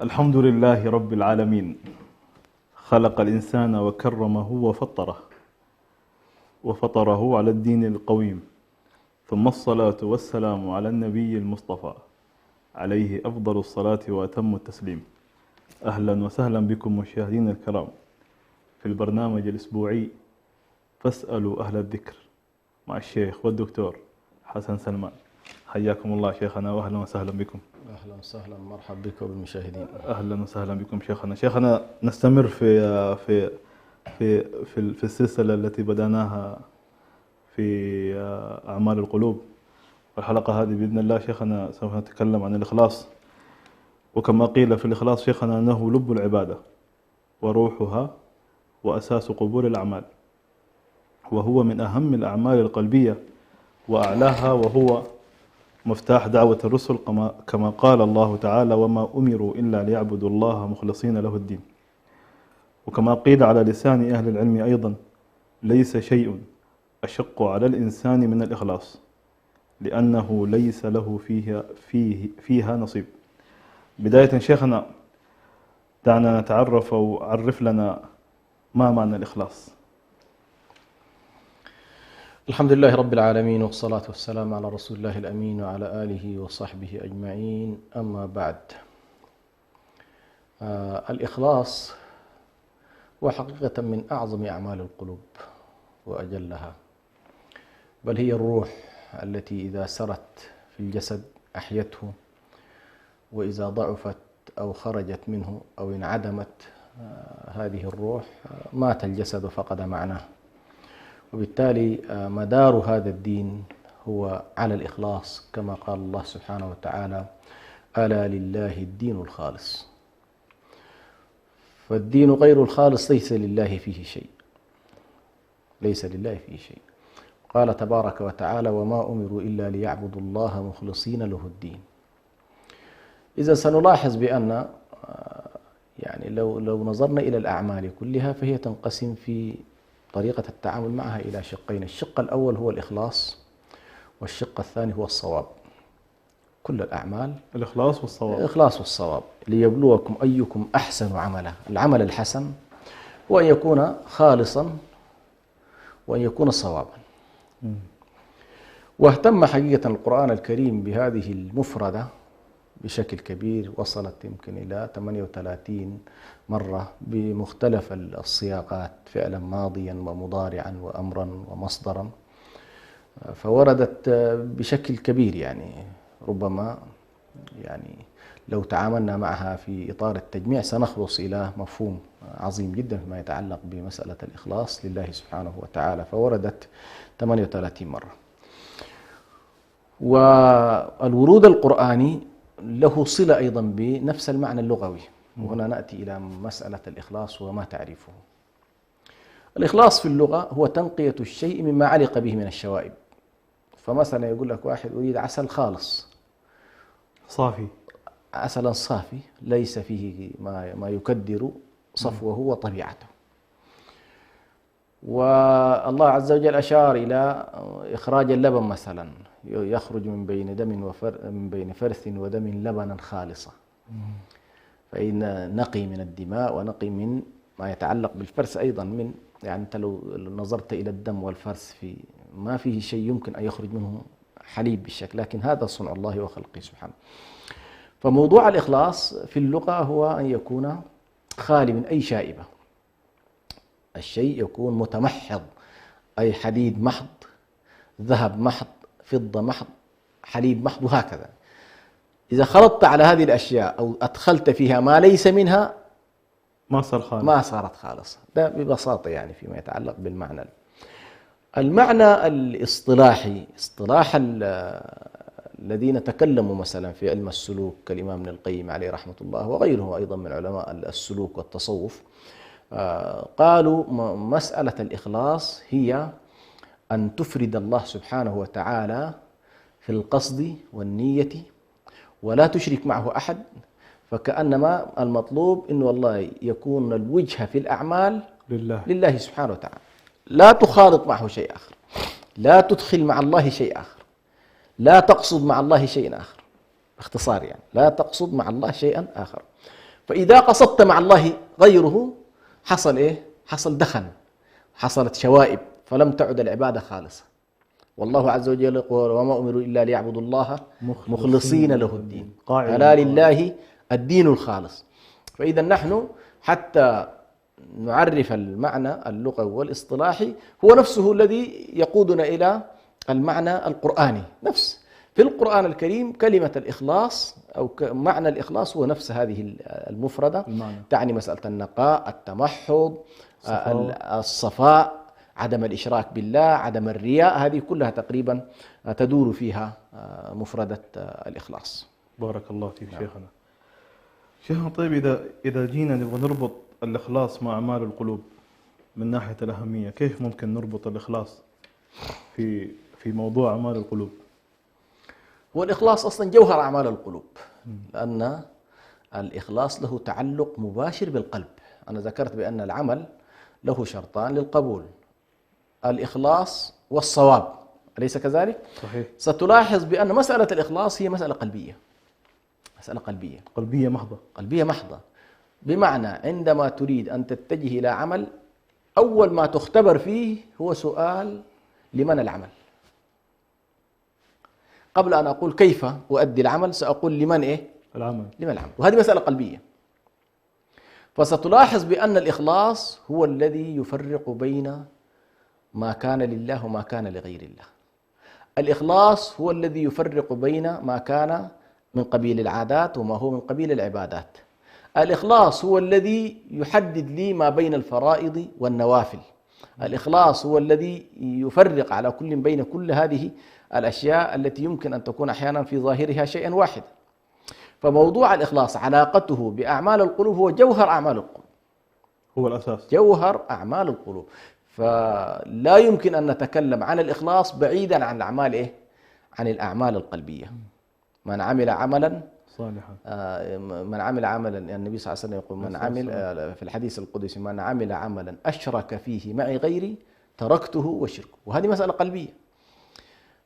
الحمد لله رب العالمين، خلق الإنسان وكرمه وفطره على الدين القويم، ثم الصلاة والسلام على النبي المصطفى عليه أفضل الصلاة وأتم التسليم. أهلا وسهلا بكم مشاهدينا الكرام في البرنامج الأسبوعي فاسألوا أهل الذكر مع الشيخ والدكتور حسن سلمان. حياكم الله شيخنا وأهلا وسهلا بكم. أهلا وسهلا، مرحبا بكم بالمشاهدين. أهلا وسهلا بكم شيخنا نستمر في السلسلة التي بدأناها في أعمال القلوب، والحلقة هذه بإذن الله شيخنا سوف نتكلم عن الإخلاص. وكما قيل في الإخلاص شيخنا أنه لب العبادة وروحها وأساس قبول الأعمال، وهو من أهم الأعمال القلبية وأعلاها، وهو مفتاح دعوة الرسل كما قال الله تعالى: وما أمروا إلا ليعبدوا الله مخلصين له الدين. وكما قيل على لسان أهل العلم أيضا: ليس شيء أشق على الإنسان من الإخلاص، لأنه ليس له فيها نصيب. بداية شيخنا دعنا نتعرف أو عرف لنا ما معنى الإخلاص. الحمد لله رب العالمين، والصلاة والسلام على رسول الله الأمين وعلى آله وصحبه أجمعين. أما بعد، الإخلاص هو حقيقة من أعظم أعمال القلوب وأجلها، بل هي الروح التي إذا سرت في الجسد أحيته، وإذا ضعفت أو خرجت منه أو انعدمت هذه الروح مات الجسد وفقد معناه. وبالتالي مدار هذا الدين هو على الإخلاص، كما قال الله سبحانه وتعالى: ألا لله الدين الخالص. فالدين غير الخالص ليس لله فيه شيء. قال تبارك وتعالى: وما أمروا إلا ليعبدوا الله مخلصين له الدين. إذا سنلاحظ بأن لو نظرنا إلى الأعمال كلها فهي تنقسم في طريقة التعامل معها إلى شقين: الشق الأول هو الإخلاص، والشق الثاني هو الصواب. كل الأعمال الإخلاص والصواب، ليبلوكم أيكم أحسن عملا. العمل الحسن هو أن يكون خالصا وأن يكون صوابا. واهتم حقيقة القرآن الكريم بهذه المفردة بشكل كبير، وصلت يمكن إلى 38 مرة بمختلف الصياغات، فعلا ماضيا ومضارعا وأمرا ومصدرا، فوردت بشكل كبير. ربما لو تعاملنا معها في إطار التجميع سنخلص إلى مفهوم عظيم جدا فيما يتعلق بمسألة الإخلاص لله سبحانه وتعالى، فوردت 38 مرة. والورود القرآني له صلة أيضا بنفس المعنى اللغوي، وهنا نأتي إلى مسألة الإخلاص وما تعريفه. الإخلاص في اللغة هو تنقية الشيء مما علق به من الشوائب. فمثلا يقول لك واحد: أريد عسل خالص صافي، عسلا صافي ليس فيه ما يكدر صفوه وطبيعته. والله عز وجل أشار إلى إخراج اللبن مثلا، يخرج من بين فرث ودم لبنا خالصا، فإن نقي من الدماء ونقي من ما يتعلق بالفرث أيضا. من أنت لو نظرت إلى الدم والفرث ما فيه شيء يمكن أن يخرج منه حليب بالشكل، لكن هذا صنع الله وخلقه سبحانه. فموضوع الإخلاص في اللغة هو أن يكون خالي من أي شائبة، الشيء يكون متمحض، أي حديد محض، ذهب محض، فضة محض، حليب محض، وهكذا. إذا خلطت على هذه الأشياء أو أدخلت فيها ما ليس منها ما صار خالص. ما صارت خالصة. ده ببساطة يعني فيما يتعلق بالمعنى. المعنى الاصطلاحي، اصطلاح الذين تكلموا مثلا في علم السلوك كالإمام ابن القيم عليه رحمة الله وغيره أيضا من علماء السلوك والتصوف، قالوا مسألة الإخلاص هي أن تفرد الله سبحانه وتعالى في القصد والنية ولا تشرك معه أحد، فكأنما المطلوب إنه والله يكون الوجهة في الأعمال لله سبحانه وتعالى، لا تخالط معه شيء آخر، لا تدخل مع الله شيء آخر، لا تقصد مع الله شيء آخر. باختصار يعني لا تقصد مع الله شيئا آخر. فإذا قصدت مع الله غيره حصل إيه؟ حصل دخن، حصلت شوائب، فلم تعد العبادة خالصة. والله عز وجل يقول وما أمروا إلا ليعبدوا الله مخلصين له الدين ألا لله الدين الخالص. فإذا نحن حتى نعرف المعنى اللغوي والاصطلاحي هو نفسه الذي يقودنا إلى المعنى القرآني. نفس في القرآن الكريم كلمة الإخلاص أو معنى الإخلاص هو نفس هذه المفردة، تعني مسألة النقاء، التمحض، الصفاء، عدم الإشراك بالله، عدم الرياء، هذه كلها تقريبا تدور فيها مفردة الإخلاص. بارك الله فيك شيخنا. شيخنا طيب إذا جينا نبغى نربط الإخلاص مع أعمال القلوب من ناحية الأهمية، كيف ممكن نربط الإخلاص في موضوع أعمال القلوب؟ والإخلاص أصلا جوهر أعمال القلوب، لأن الإخلاص له تعلق مباشر بالقلب. أنا ذكرت بأن العمل له شرطان للقبول: الإخلاص والصواب، أليس كذلك؟ صحيح. ستلاحظ بأن مسألة الإخلاص هي مسألة قلبية، مسألة قلبية محضة، قلبية محضة. بمعنى عندما تريد أن تتجه إلى عمل، أول ما تختبر فيه هو سؤال لمن العمل. قبل أن أقول كيف أؤدي العمل سأقول لمن إيه؟ العمل. لمن العمل، وهذه مسألة قلبية. فستلاحظ بأن الإخلاص هو الذي يفرق بين ما كان لله وما كان لغير الله. الإخلاص هو الذي يفرق بين ما كان من قبيل العادات وما هو من قبيل العبادات. الإخلاص هو الذي يحدد لي ما بين الفرائض والنوافل. الإخلاص هو الذي يفرق على كل بين كل هذه الأشياء التي يمكن أن تكون أحيانا في ظاهرها شيئا واحدا. فموضوع الإخلاص علاقته بأعمال القلوب هو جوهر أعمال القلوب، هو الأساس، جوهر أعمال القلوب. فلا يمكن أن نتكلم عن الإخلاص بعيدا عن الأعمال إيه؟ عن الأعمال القلبية. من عمل عملا صالحا، من عمل عملا، يعني النبي صلى الله عليه وسلم يقول من عمل في الحديث القدسي: من عمل عملا أشرك فيه معي غيري تركته وشركه. وهذه مسألة قلبية.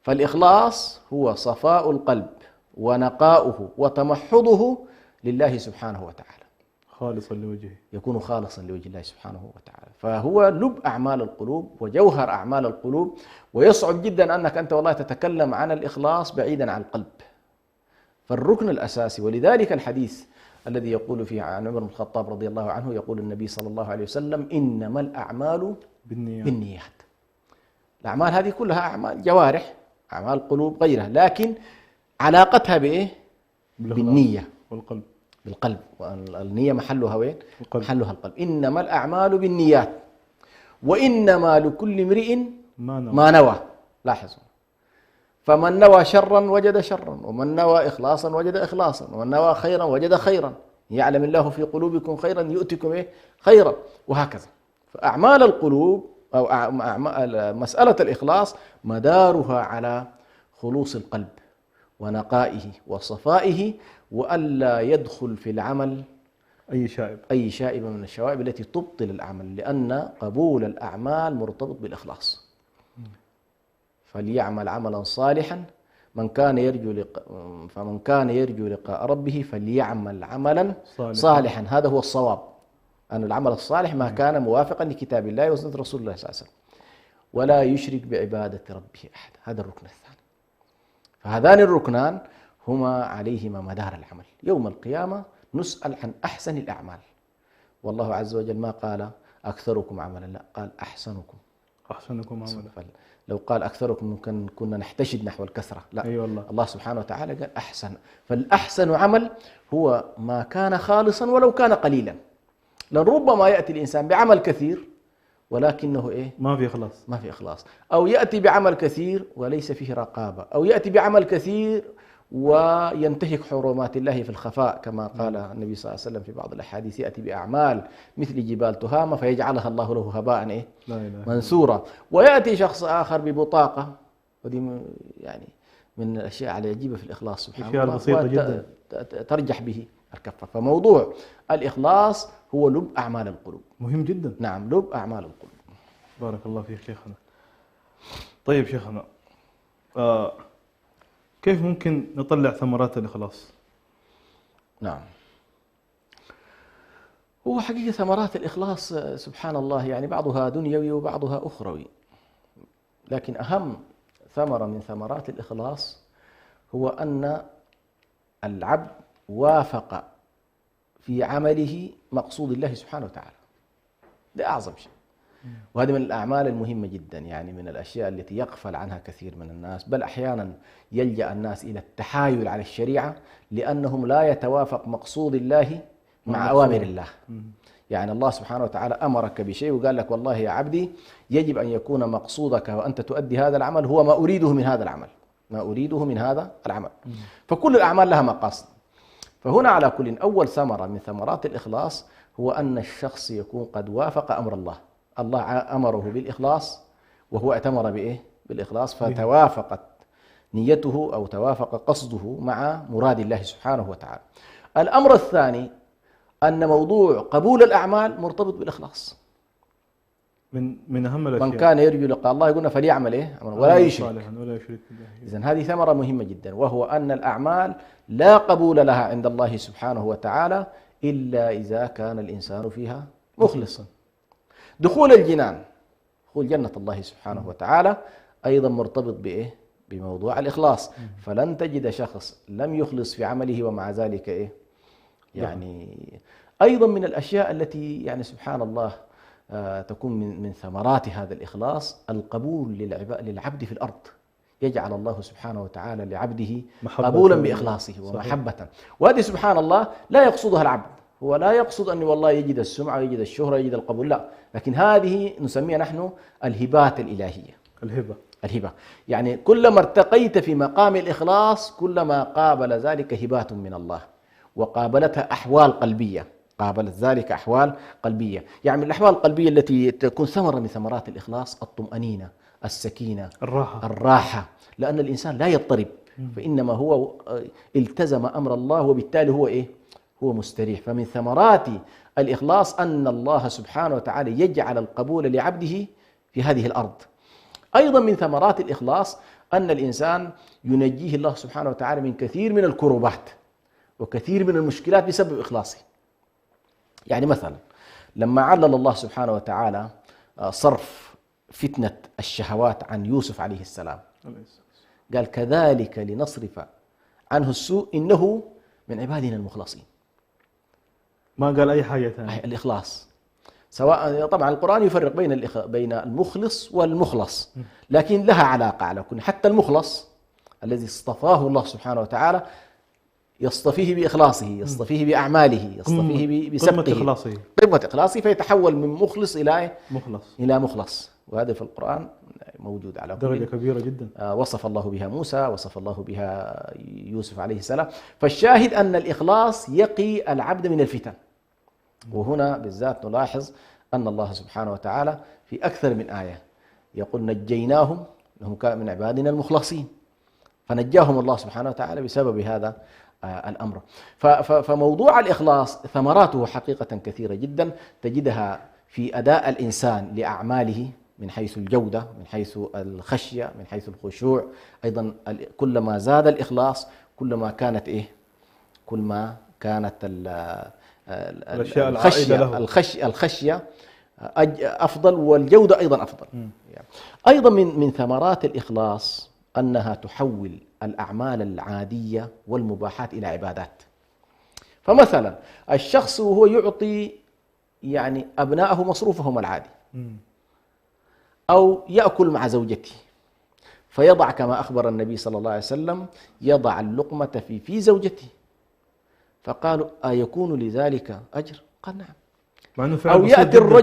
فالإخلاص هو صفاء القلب ونقاؤه وتمحضه لله سبحانه وتعالى، خالصا لوجهه، يكون خالصا لوجه الله سبحانه وتعالى. فهو لب أعمال القلوب وجوهر أعمال القلوب. ويصعب جدا أنك أنت والله تتكلم عن الإخلاص بعيدا عن القلب، فالركن الأساسي. ولذلك الحديث الذي يقول فيه عن عمر بن الخطاب رضي الله عنه، يقول النبي صلى الله عليه وسلم: إنما الأعمال بالنيات. الأعمال هذه كلها أعمال جوارح، أعمال قلوب غيرها، لكن علاقتها بإيه؟ بالنية والقلب، بالقلب. والنية محلها وين؟ القلب. محلها القلب. إنما الأعمال بالنيات وإنما لكل امرئ ما نوى. لاحظوا، فمن نوى شرا وجد شرا، ومن نوى إخلاصا وجد إخلاصا، ومن نوى خيرا وجد خيرا. يعلم الله في قلوبكم خيرا يؤتكم إيه؟ خيرا، وهكذا. فأعمال القلوب أو مسألة الإخلاص مدارها على خلوص القلب ونقائه وصفائه، وألا يدخل في العمل أي شائبة من الشوائب التي تبطل العمل، لأن قبول الأعمال مرتبط بالإخلاص. فليعمل عملا صالحا فمن كان يرجو لقاء ربه فليعمل عملا صالحا. هذا هو الصواب، أن العمل الصالح ما كان موافقا لكتاب الله وسنة رسول الله صلى الله عليه وسلم، ولا يشرك بعبادة ربه أحد. هذا الركن الثاني. فهذان الركنان هما عليهما مدار العمل. يوم القيامة نسأل عن أحسن الأعمال، والله عز وجل ما قال أكثركم عملا، لا، قال أحسنكم. أحسنكم عملا. لو قال أكثركم ممكن كنا نحتشد نحو الكثرة، لا. أي والله. الله سبحانه وتعالى قال أحسن، فالأحسن عمل هو ما كان خالصا ولو كان قليلا، لأن ربما يأتي الإنسان بعمل كثير ولكنه إيه؟ ما في إخلاص. ما في إخلاص، أو يأتي بعمل كثير وليس فيه رقابة، أو يأتي بعمل كثير وينتهك حرمات الله في الخفاء، كما قال النبي صلى الله عليه وسلم في بعض الأحاديث: يأتي بأعمال مثل جبال تهامة فيجعلها الله له هباء إيه؟ لا إله. منثورا. ويأتي شخص آخر ببطاقة، ودي يعني من الأشياء العجيبة في الإخلاص سبحان الله، أشياء بسيطة جدا ترجح به الكفة. فموضوع الإخلاص هو لب أعمال القلوب. مهم جدا. نعم، لب أعمال القلوب. بارك الله فيك شيخنا. طيب شيخنا، كيف ممكن نطلع ثمرات الإخلاص؟ نعم، هو حقيقة ثمرات الإخلاص سبحان الله يعني بعضها دنيوي وبعضها أخروي، لكن أهم ثمرة من ثمرات الإخلاص هو أن العبد وافق في عمله مقصود الله سبحانه وتعالى. ده أعظم شيء، وهذه من الأعمال المهمة جدا، يعني من الأشياء التي يغفل عنها كثير من الناس، بل أحيانا يلجأ الناس إلى التحايل على الشريعة لأنهم لا يتوافق مقصود الله مع أوامر الله. يعني الله سبحانه وتعالى أمرك بشيء وقال لك: والله يا عبدي يجب أن يكون مقصودك وأنت تؤدي هذا العمل هو ما أريده من هذا العمل، ما أريده من هذا العمل. فكل الأعمال لها مقاصد. فهنا على كل، أول ثمرة من ثمرات الإخلاص هو أن الشخص يكون قد وافق أمر الله. الله أمره بالإخلاص وهو ائتمر بإيه؟ بالإخلاص، فتوافقت نيته أو توافق قصده مع مراد الله سبحانه وتعالى. الأمر الثاني أن موضوع قبول الأعمال مرتبط بالإخلاص. من أهم الأشياء. من كان يرجو لقاء الله يقولنا فليعمل إيه؟ ولا يشرك. ولا يشرك بالله. إذن هذه ثمرة مهمة جدا، وهو أن الأعمال لا قبول لها عند الله سبحانه وتعالى إلا إذا كان الإنسان فيها مخلصا. دخول الجنان، دخول جنة الله سبحانه وتعالى أيضا مرتبط بإيه؟ بموضوع الإخلاص. فلن تجد شخص لم يخلص في عمله ومع ذلك إيه؟ يعني أيضا من الأشياء التي يعني سبحان الله تكون من ثمرات هذا الإخلاص القبول للعبد في الأرض. يجعل الله سبحانه وتعالى لعبده قبولا بإخلاصه ومحبة. وهذه سبحان الله لا يقصدها العبد، هو لا يقصد أن والله يجد السمعة ويجد الشهرة ويجد القبول، لا، لكن هذه نسميها نحن الهبات الإلهية. الهبة يعني كلما ارتقيت في مقام الإخلاص كلما قابل ذلك هبات من الله، وقابلتها أحوال قلبية، قابلت ذلك أحوال قلبية. يعني من الأحوال القلبية التي تكون ثمرة من ثمرات الإخلاص الطمأنينة، السكينة، الراحة، لأن الإنسان لا يضطرب، فإنما هو التزم أمر الله وبالتالي هو إيه؟ هو مستريح. فمن ثمرات الإخلاص أن الله سبحانه وتعالى يجعل القبول لعبده في هذه الأرض. أيضا من ثمرات الإخلاص أن الإنسان ينجيه الله سبحانه وتعالى من كثير من الكروبات وكثير من المشكلات بسبب إخلاصه. يعني مثلا لما علل الله سبحانه وتعالى صرف فتنة الشهوات عن يوسف عليه السلام، قال: كذلك لنصرف عنه السوء إنه من عبادنا المخلصين. ما قال أي حاجة ثانية. الإخلاص سواء طبعا القرآن يفرق بين المخلص والمخلص، لكن لها علاقة على كل. حتى المخلص الذي اصطفاه الله سبحانه وتعالى يصطفيه بإخلاصه، يصطفيه بأعماله، يصطفيه بسبقه، قمة إخلاصه، فيتحول من مخلص إلى مخلص. وهذا في القرآن موجود على درجة كبيرة جدا. وصف الله بها موسى، وصف الله بها يوسف عليه السلام. فالشاهد أن الإخلاص يقي العبد من الفتن. وهنا بالذات نلاحظ أن الله سبحانه وتعالى في أكثر من آية يقول: نجيناهم إنهم كانوا من عبادنا المخلصين، فنجاهم الله سبحانه وتعالى بسبب هذا الأمر. فموضوع الإخلاص ثمراته حقيقة كثيرة جدا، تجدها في أداء الإنسان لأعماله من حيث الجودة، من حيث الخشية، من حيث الخشوع. أيضا كلما زاد الإخلاص كلما كانت إيه؟ كلما كانت الخشية أفضل، والجودة أيضا أفضل. أيضا من ثمرات الإخلاص أنها تحول الأعمال العادية والمباحات إلى عبادات. فمثلا الشخص وهو يعطي يعني أبنائه مصروفهم العادي، أو يأكل مع زوجته فيضع كما أخبر النبي صلى الله عليه وسلم يضع اللقمة في زوجته، فقالوا أيكون لذلك أجر؟ قال نعم. مع انه فعل أو بسيط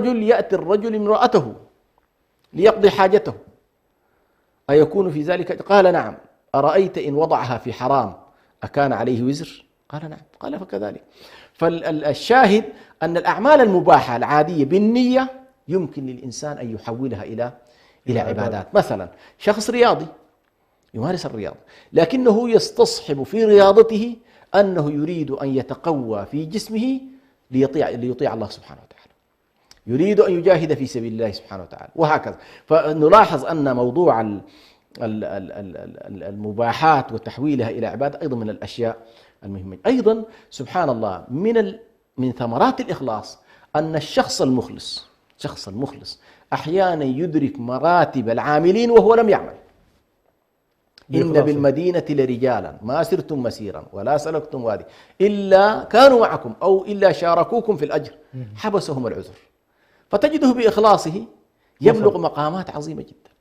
يأتي الرجل امرأته ليقضي حاجته، أيكون في ذلك أجر؟ قال نعم. أرأيت إن وضعها في حرام أكان عليه وزر؟ قال نعم. قال فكذلك. فالشاهد أن الأعمال المباحة العادية بالنية يمكن للإنسان أن يحولها إلى عبادات. مثلا شخص رياضي يمارس الرياضة لكنه يستصحب في رياضته أنه يريد أن يتقوى في جسمه ليطيع الله سبحانه وتعالى، يريد أن يجاهد في سبيل الله سبحانه وتعالى، وهكذا. فنلاحظ أن موضوع المباحات وتحويلها إلى عبادة أيضا من الأشياء المهمة. أيضا سبحان الله من ثمرات الإخلاص أن الشخص المخلص أحيانا يدرك مراتب العاملين وهو لم يعمل. إن بالمدينة لرجالا ما سرتم مسيرا ولا سلكتم وادي إلا كانوا معكم أو إلا شاركوكم في الأجر حبسهم العذر، فتجده بإخلاصه يبلغ مقامات عظيمة جدا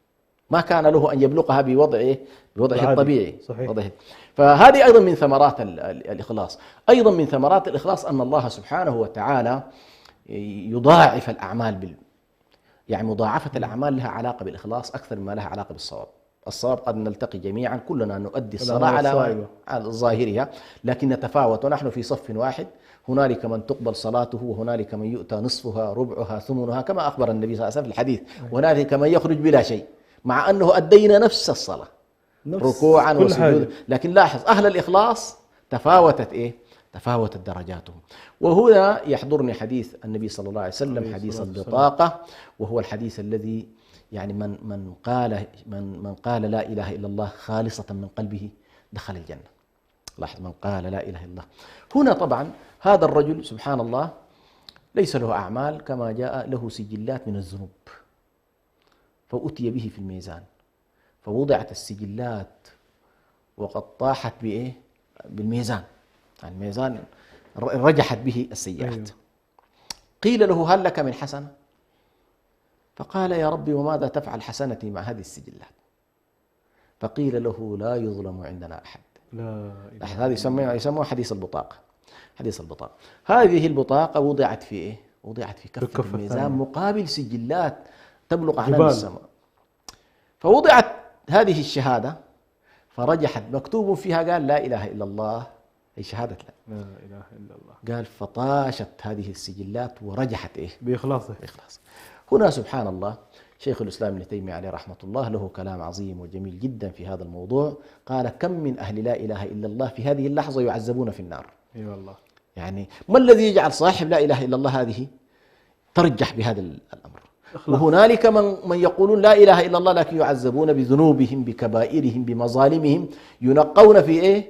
ما كان له أن يبلغها بوضعه الطبيعي. صحيح. فهذه أيضا من ثمرات الإخلاص. أيضا من ثمرات الإخلاص أن الله سبحانه وتعالى يضاعف الأعمال يعني مضاعفة الأعمال لها علاقة بالإخلاص أكثر مما لها علاقة بالصواب. الصواب قد نلتقي جميعا كلنا نؤدي الصلاة على ظاهرها، لكن نتفاوت ونحن في صف واحد، هنالك من تقبل صلاته وهنالك من يؤتى نصفها ربعها ثمنها كما أخبر النبي صلى الله عليه وسلم في الحديث، وهنالك من يخرج بلا شيء مع أنه أدينا نفس الصلاة ركوعا وسجودا. لكن لاحظ أهل الإخلاص تفاوتت درجاتهم. وهنا يحضرني حديث النبي صلى الله عليه وسلم حديث البطاقة، وهو الحديث الذي يعني من قال لا إله إلا الله خالصة من قلبه دخل الجنة. لاحظ من قال لا إله إلا الله. هنا طبعا هذا الرجل سبحان الله ليس له أعمال كما جاء له سجلات من الذنوب، فأتي به في الميزان فوضعت السجلات وقد طاحت بالميزان، يعني الميزان رجحت به السيئات. قيل له هل لك من حسنة؟ فقال يا ربي وماذا تفعل حسنتي مع هذه السجلات؟ فقيل له لا يظلم عندنا أحد. هذه يسموها حديث البطاقة. هذه البطاقة وضعت في وضعت في كفة الميزان مقابل سجلات تبلغ عنان السماء، فوضعت هذه الشهادة فرجحت مكتوب فيها قال لا إله إلا الله، أي شهادة لا إله إلا الله. قال فطاشت هذه السجلات ورجحت بإخلاصه. هنا سبحان الله شيخ الإسلام ابن تيمية عليه رحمة الله له كلام عظيم وجميل جدا في هذا الموضوع. قال كم من أهل لا إله إلا الله في هذه اللحظة يعذبون في النار. والله. يعني ما الذي يجعل صاحب لا إله إلا الله هذه ترجح بهذا الأمر؟ وهنالك من يقولون لا إله إلا الله لكن يعذبون بذنوبهم بكبائرهم بمظالمهم، ينقون في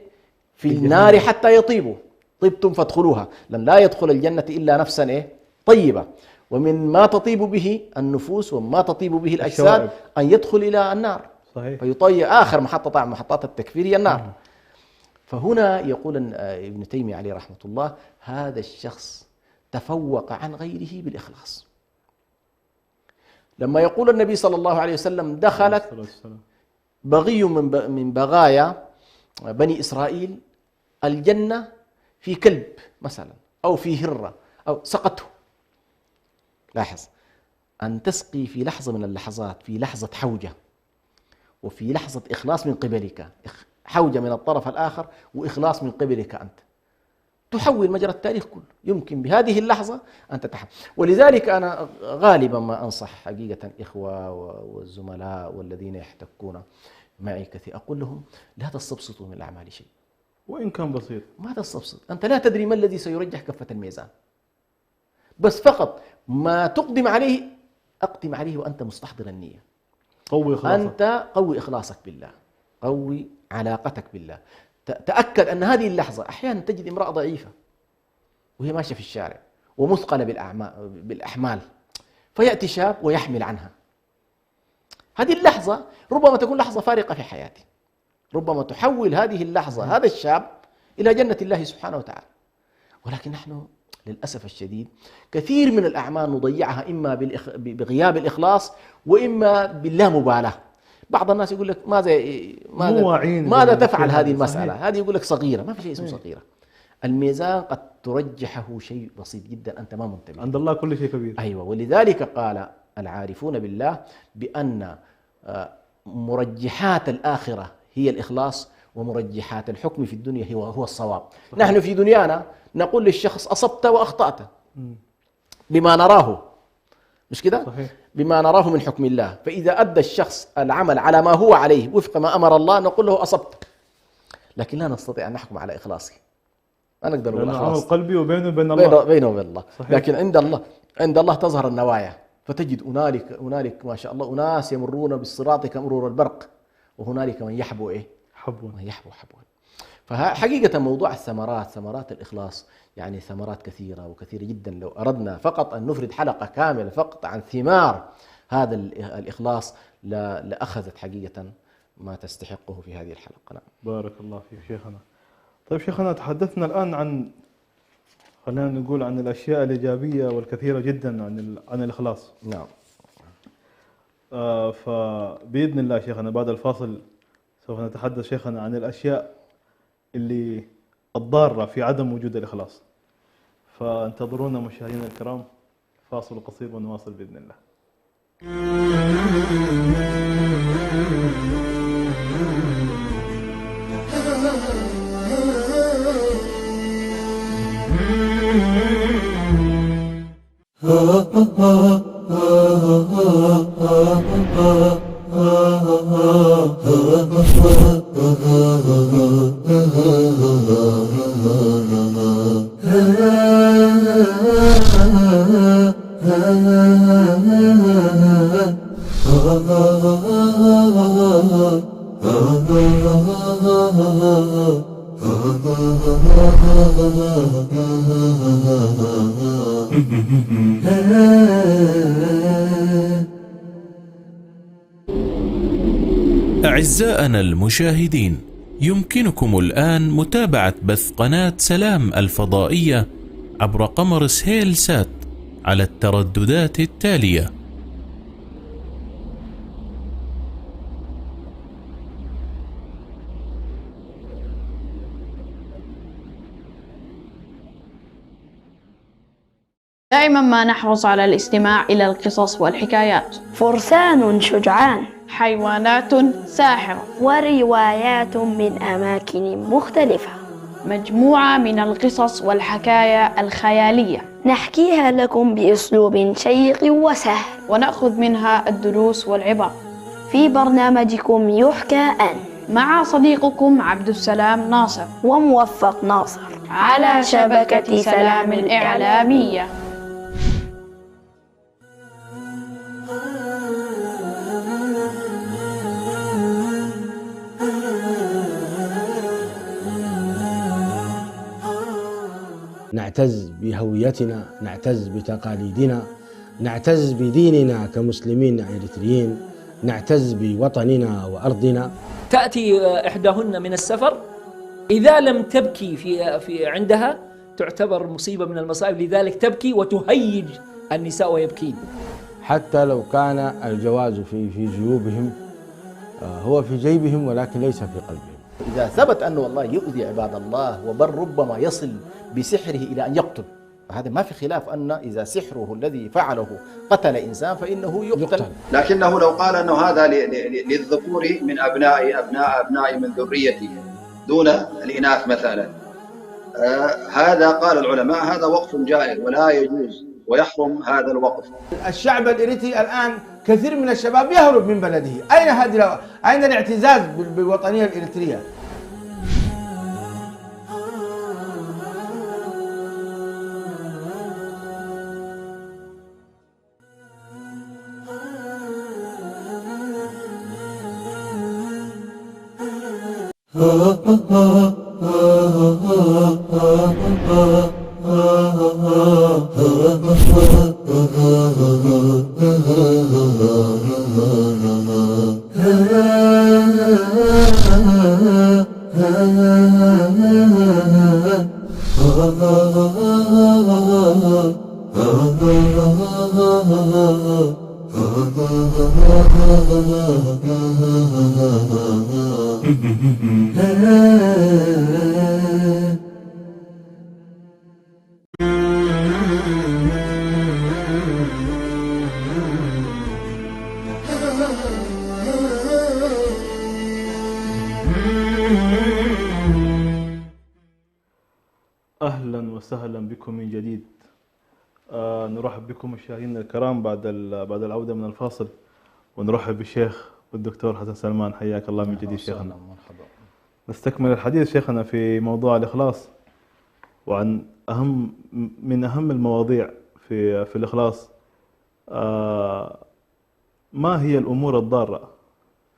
النار حتى يطيبوا. طبتم فادخلوها، لن لا يدخل الجنة إلا نفسا طيبة، ومن ما تطيب به النفوس وما تطيب به الأجساد أن يدخل إلى النار. صحيح. فيطيب آخر محطة عن محطات التكفير هي النار. فهنا يقول ابن تيمية عليه رحمة الله هذا الشخص تفوق عن غيره بالإخلاص. لما يقول النبي صلى الله عليه وسلم دخلت بغي من بغايا بني إسرائيل الجنة في كلب مثلا أو في هرة أو سقته. لاحظ أن تسقي في لحظة من اللحظات، في لحظة حوجة وفي لحظة إخلاص من قبلك، حوجة من الطرف الآخر وإخلاص من قبلك أنت، تحول مجرى التاريخ كله. يمكن بهذه اللحظة أن تتحول. ولذلك أنا غالبا ما أنصح حقيقة إخوة والزملاء والذين يحتكون معي كثير، أقول لهم لا تستبسطوا من الأعمال شيء وإن كان بسيط. ما تستبسط، أنت لا تدري ما الذي سيرجح كفة الميزان، بس فقط ما تقدم عليه أقدم عليه وأنت مستحضر النية. قوي إخلاصك. أنت قوي إخلاصك بالله، قوي علاقتك بالله. تأكد أن هذه اللحظة أحيانا تجد امرأة ضعيفة وهي ماشية في الشارع ومثقلة بالأحمال، فيأتي شاب ويحمل عنها. هذه اللحظة ربما تكون لحظة فارقة في حياتي، ربما تحول هذه اللحظة هذا الشاب إلى جنة الله سبحانه وتعالى. ولكن نحن للأسف الشديد كثير من الأعمال نضيعها إما بغياب الإخلاص وإما باللامبالاة. بعض الناس يقول لك ماذا تفعل هذه المسألة؟ هذه يقول لك صغيرة، ما في شيء اسمه صغيرة. الميزان قد ترجحه شيء بسيط جدا أنت ما منتبه. عند الله كل شيء كبير. أيوة، ولذلك قال العارفون بالله بأن مرجحات الآخرة هي الإخلاص، ومرجحات الحكم في الدنيا هو الصواب. صحيح. نحن في دنيانا نقول للشخص أصبت وأخطأت بما نراه، مش كده؟ بما نراه من حكم الله. فإذا أدى الشخص العمل على ما هو عليه وفق ما أمر الله نقول له أصبت، لكن لا نستطيع أن نحكم على إخلاصه. ما نقدر نقول عمل قلبي وبينه وبين الله، بينه وبين الله. صحيح. لكن عند الله تظهر النوايا، فتجد هنالك ما شاء الله أناس يمرون بالصراط كمرور البرق، وهنالك من يحبو حبوا. فحقيقة موضوع ثمرات الإخلاص يعني ثمرات كثيرة جدا. لو أردنا فقط أن نفرد حلقة كاملة فقط عن ثمار هذا الإخلاص لأخذت حقيقة ما تستحقه في هذه الحلقة. نعم. بارك الله فيك شيخنا. طيب شيخنا، تحدثنا الآن خلينا نقول عن الأشياء الإيجابية والكثيرة جدا عن الإخلاص. نعم. فبإذن الله شيخنا بعد الفاصل سوف نتحدث شيخنا عن الأشياء اللي الضارة في عدم وجود الإخلاص. فانتظرونا مشاهدينا الكرام، فاصل قصير ونواصل بإذن الله. أعزائنا المشاهدين، يمكنكم الآن متابعة بث قناة سلام الفضائية عبر قمر سهيل سات على الترددات التالية: دائما ما نحرص على الاستماع إلى القصص والحكايات. فرسان شجعان، حيوانات ساحرة، وروايات من أماكن مختلفة، مجموعة من القصص والحكايا الخيالية نحكيها لكم بأسلوب شيق وسهل، ونأخذ منها الدروس والعبر في برنامجكم يحكى أن، مع صديقكم عبد السلام ناصر وموفق ناصر على شبكة سلام الإعلامية. نعتز بهويتنا، نعتز بتقاليدنا، نعتز بديننا كمسلمين إريتريين، نعتز بوطننا وأرضنا. تأتي إحداهن من السفر، إذا لم تبكي في عندها تعتبر مصيبة من المصائب، لذلك تبكي وتهيج النساء ويبكين. حتى لو كان الجواز في جيوبهم، هو في جيبهم ولكن ليس في قلبهم. إذا ثبت أنه والله يؤذي عباد الله، وبل ربما يصل بسحره إلى أن يقتل، هذا ما في خلاف أن إذا سحره الذي فعله قتل إنسان فإنه يقتل. لكنه لو قال أنه هذا للذكور من أبنائي من ذريتي دون الإناث مثلا، هذا قال العلماء هذا وقف جائر ولا يجوز ويحرم هذا الوقف. الشعب الإريتري الآن كثير من الشباب يهرب من بلده. أين الاعتزاز بالوطنية الإريترية؟ أهلا وسهلا بكم من جديد. نرحب بكم مشاهدينا الكرام بعد العودة من الفاصل، ونرحب بالشيخ والدكتور حسن سلمان. حياك الله من جديد شيخنا. مرحبا. نستكمل الحديث شيخنا في موضوع الإخلاص، وعن من أهم المواضيع في الإخلاص. ما هي الأمور الضارة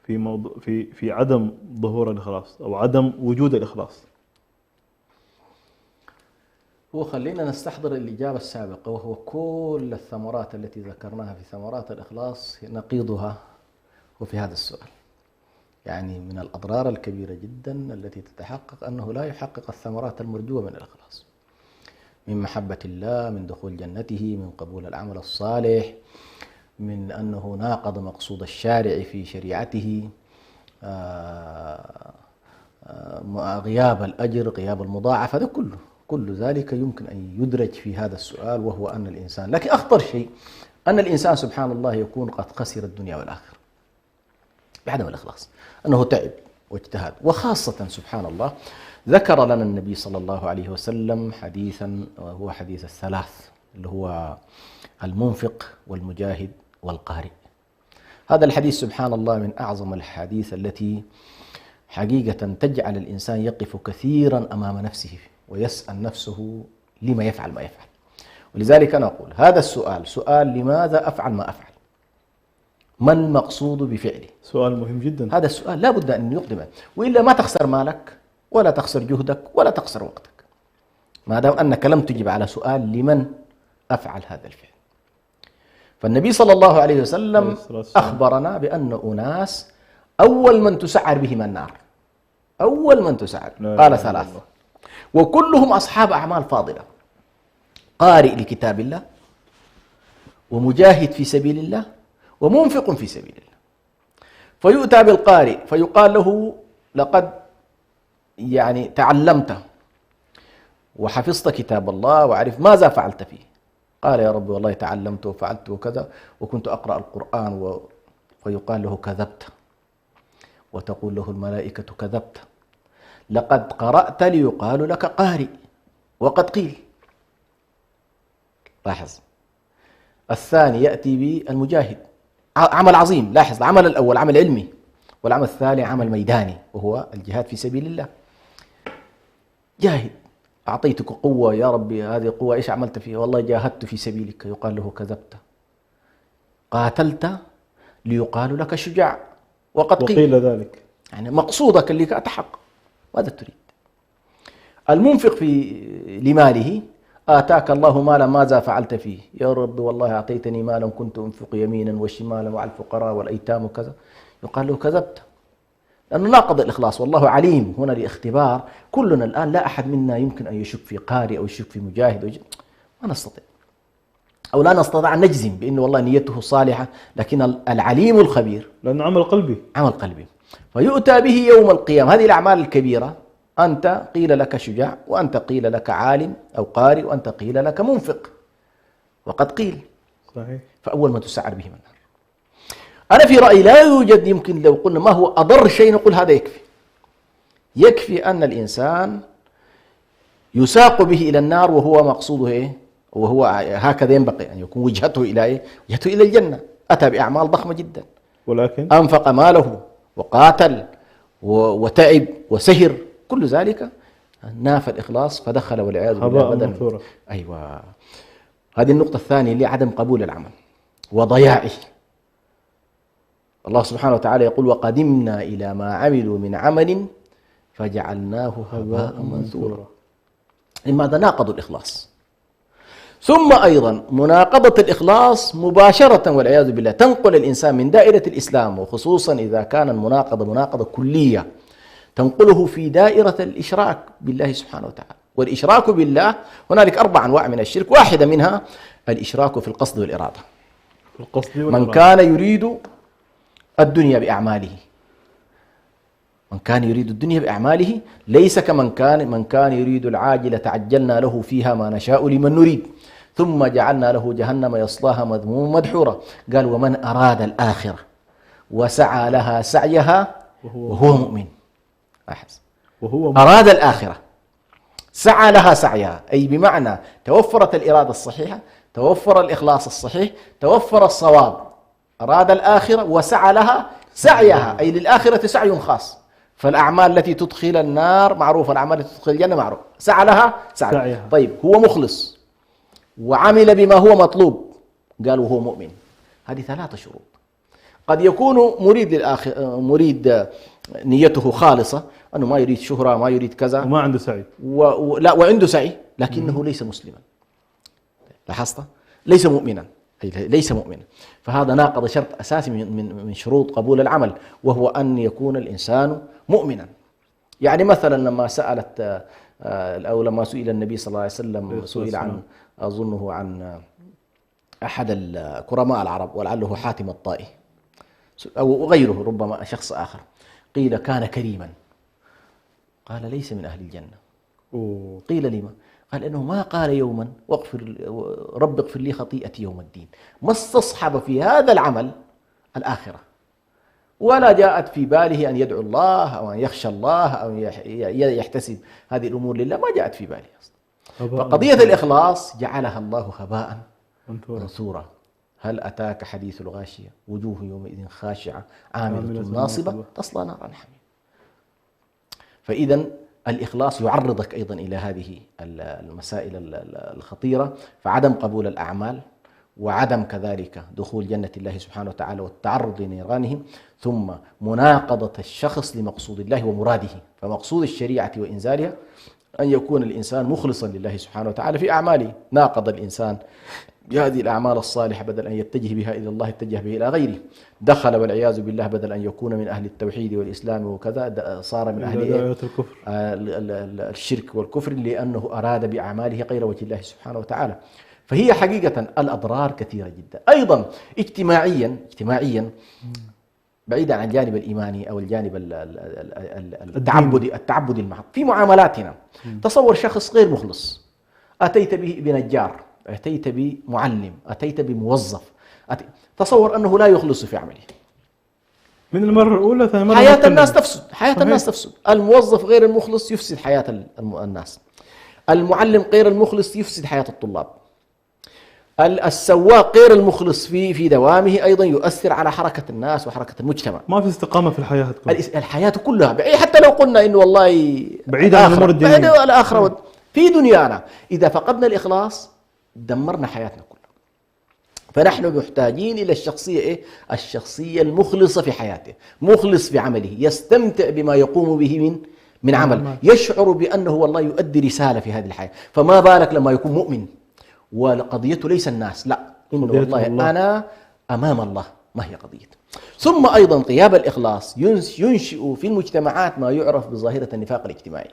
في عدم ظهور الإخلاص أو عدم وجود الإخلاص؟ هو خلينا نستحضر الإجابة السابقة، وهو كل الثمرات التي ذكرناها في ثمرات الإخلاص نقيضها وفي هذا السؤال. يعني من الأضرار الكبيرة جدا التي تتحقق أنه لا يحقق الثمرات المرجوة من الإخلاص، من محبة الله، من دخول جنته، من قبول العمل الصالح، من أنه ناقض مقصود الشارع في شريعته، غياب الأجر، غياب المضاعف، هذا كل ذلك يمكن أن يدرج في هذا السؤال، وهو أن الإنسان، لكن أخطر شيء أن الإنسان سبحان الله يكون قد خسر الدنيا والآخرة بعدم الإخلاص، أنه تعب واجتهد. وخاصة سبحان الله ذكر لنا النبي صلى الله عليه وسلم حديثا، وهو حديث الثلاث، اللي هو المنفق والمجاهد والقارئ. هذا الحديث سبحان الله من أعظم الحديث التي حقيقة تجعل الإنسان يقف كثيرا أمام نفسه ويسأل نفسه لما يفعل ما يفعل. ولذلك أنا أقول هذا السؤال سؤال لماذا أفعل ما أفعل؟ ما المقصود بفعله؟ سؤال مهم جدا. هذا السؤال لا بد أن يقدم، وإلا ما تخسر مالك ولا تخسر جهدك ولا تخسر وقتك، ما دام أنك لم تجب على سؤال لمن أفعل هذا الفعل. فالنبي صلى الله عليه وسلم أخبرنا بأن أناس أول من تسعر بهم النار، أول من تسعر، قال ثلاثة، وكلهم أصحاب أعمال فاضلة: قارئ لكتاب الله، ومجاهد في سبيل الله، ومنفق في سبيل الله. فيؤتى بالقارئ فيقال له: لقد تعلمت وحفظت كتاب الله وعرف ماذا فعلت فيه؟ قال: يا رب والله تعلمت وفعلت وكذا وكنت أقرأ القرآن. فيقال له: كذبت. وتقول له الملائكة: كذبت، لقد قرأت ليقال لك قارئ وقد قيل. لاحظ. الثاني يأتي بالمجاهد، عمل عظيم. لاحظ، العمل الأول عمل علمي، والعمل الثاني عمل ميداني وهو الجهاد في سبيل الله. جاهد، أعطيتك قوة يا ربي، هذه قوة إيش عملت فيها؟ والله جاهدت في سبيلك. يقال له: كذبت. قاتلت ليقال لك شجاع وقد قيل ذلك. يعني مقصودك اللي أتحقق. ماذا تريد؟ المنفق لماله: آتاك الله مالا ماذا فعلت فيه؟ يا رب والله أعطيتني مالا كنت أنفق يمينا وشمالا وعلى الفقراء والأيتام وكذا. يقال له: كذبت، لأنه ناقض الإخلاص. والله عليم هنا لاختبار. كلنا الآن لا أحد منا يمكن أن يشك في قارئ أو يشك في مجاهد ما نستطيع، أو لا نستطيع أن نجزم بأنه والله نيته صالحة، لكن العليم الخبير، لأنه عمل قلبي. عمل قلبي. فيؤتى به يوم القيامة. هذه الأعمال الكبيرة، أنت قيل لك شجاع، وأنت قيل لك عالم أو قارئ، وأنت قيل لك منفق وقد قيل. صحيح. فأول ما تسعر بهم النار. أنا في رأيي لا يوجد، يمكن لو قلنا ما هو أضر شيء نقول هذا يكفي. يكفي أن الإنسان يساق به إلى النار وهو مقصوده إيه؟ وهو هكذا ينبغي أن يكون وجهته إلى إيه؟ وجهته إلى الجنة. أتى بأعمال ضخمة جدا، ولكن أنفق ماله وقاتل وتعب وسهر، كل ذلك نافى الإخلاص فدخل والعياذ بالله بدلا. أيوة، هذه النقطة الثانية اللي عدم قبول العمل وضياعه. الله سبحانه وتعالى يقول: وقدمنا إلى ما عملوا من عمل فجعلناه هباء منثورا. لماذا؟ ناقضوا الإخلاص. ثم أيضا مناقضة الإخلاص مباشرة والعياذ بالله تنقل الإنسان من دائرة الإسلام، وخصوصا إذا كان المناقضة مناقضة كلية تنقله في دائرة الإشراك بالله سبحانه وتعالى. والإشراك بالله هنالك 4 أنواع من الشرك، واحدة منها الإشراك في القصد والإرادة. من كان يريد الدنيا بأعماله، من كان يريد الدنيا بأعماله ليس كمن كان يريد العاجلة تعجلنا له فيها ما نشاء لمن نريد ثم جعلنا له جهنم يصلاها مذموما مدحورا. قال ومن أراد الآخرة وسعى لها سعيها وهو مؤمن. أراد الآخرة سعى لها سعيها، أي بمعنى توفرت الإرادة الصحيحة، توفر الإخلاص الصحيح، توفر الصواب، أراد الآخرة وسعى لها سعيها، أي للآخرة سعي خاص. فالأعمال التي تدخل النار معروفة، الأعمال التي تدخل الجنة معروف، سعى لها سعيها. طيب هو مخلص وعمل بما هو مطلوب، قالوا هو مؤمن. هذه 3 شروط. قد يكون مريد نيته خالصة، أنه ما يريد شهرة، ما يريد كذا، وما عنده سعي، لا وعنده سعي، لكنه ليس مسلما. لاحظت؟ ليس مؤمنا، ليس مؤمنا. فهذا ناقض شرط أساسي من شروط قبول العمل، وهو أن يكون الإنسان مؤمنا. يعني مثلا لما سألت أو لما سئل النبي صلى الله عليه وسلم، سئل عن أظنه عن أحد الكرماء العرب ولعله حاتم الطائي أو غيره، ربما شخص آخر، قيل كان كريما، قال ليس من أهل الجنة. قيل لما؟ قال إنه ما قال يوما رب اغفر لي خطيئتي يوم الدين، ما استصحب في هذا العمل الآخرة، ولا جاءت في باله أن يدعو الله أو أن يخشى الله أو يحتسب هذه الأمور لله، ما جاءت في باله أصلا. فقضية الإخلاص جعلها الله هباء منثورا. هل أتاك حديث الغاشية وجوه يومئذ خاشعة عاملة ناصبة تصلى نارا حميمة. فإذا الإخلاص يعرضك أيضا إلى هذه المسائل الخطيرة، فعدم قبول الأعمال، وعدم كذلك دخول جنة الله سبحانه وتعالى والتعرض لنيرانه، ثم مناقضة الشخص لمقصود الله ومراده. فمقصود الشريعة وإنزالها أن يكون الإنسان مخلصا لله سبحانه وتعالى في أعماله. ناقض الإنسان بهذه الأعمال الصالحة، بدل أن يتجه بها إلى الله اتجه به إلى غيره. دخل والعياذ بالله، بدل أن يكون من أهل التوحيد والإسلام وكذا صار من أهل الشرك والكفر، لأنه أراد بأعماله غير وجه الله سبحانه وتعالى. فهي حقيقة الأضرار كثيرة جدا. أيضا اجتماعيا بعيدا عن الجانب الإيماني أو الجانب التعبدي المحض، في معاملاتنا تصور شخص غير مخلص، أتيت به بنجار، أتيت بمعلم، أتيت بموظف، تصور أنه لا يخلص في عمله. من المرة الأولى ثاني مرة حياة الناس تفسد، حياة الناس تفسد. الموظف غير المخلص يفسد حياة الناس، المعلم غير المخلص يفسد حياة الطلاب، السواق غير المخلص في دوامه أيضا يؤثر على حركة الناس وحركة المجتمع. ما في استقامة في الحياة الحياة كلها، حتى لو قلنا إنه والله بعيد عن الأمور الدينية، الآخرة في دنيانا، إذا فقدنا الإخلاص دمرنا حياتنا كلها. فنحن محتاجين إلى الشخصية الشخصية المخلصة في حياته، مخلص في عمله، يستمتع بما يقوم به من عمل، يشعر بأنه والله يؤدي رسالة في هذه الحياة. فما بالك لما يكون مؤمن وقضيته ليس الناس، لا، إنه والله أنا أمام الله، ما هي قضيته. ثم أيضا غياب الإخلاص ينشئ في المجتمعات ما يعرف بظاهرة النفاق الاجتماعي.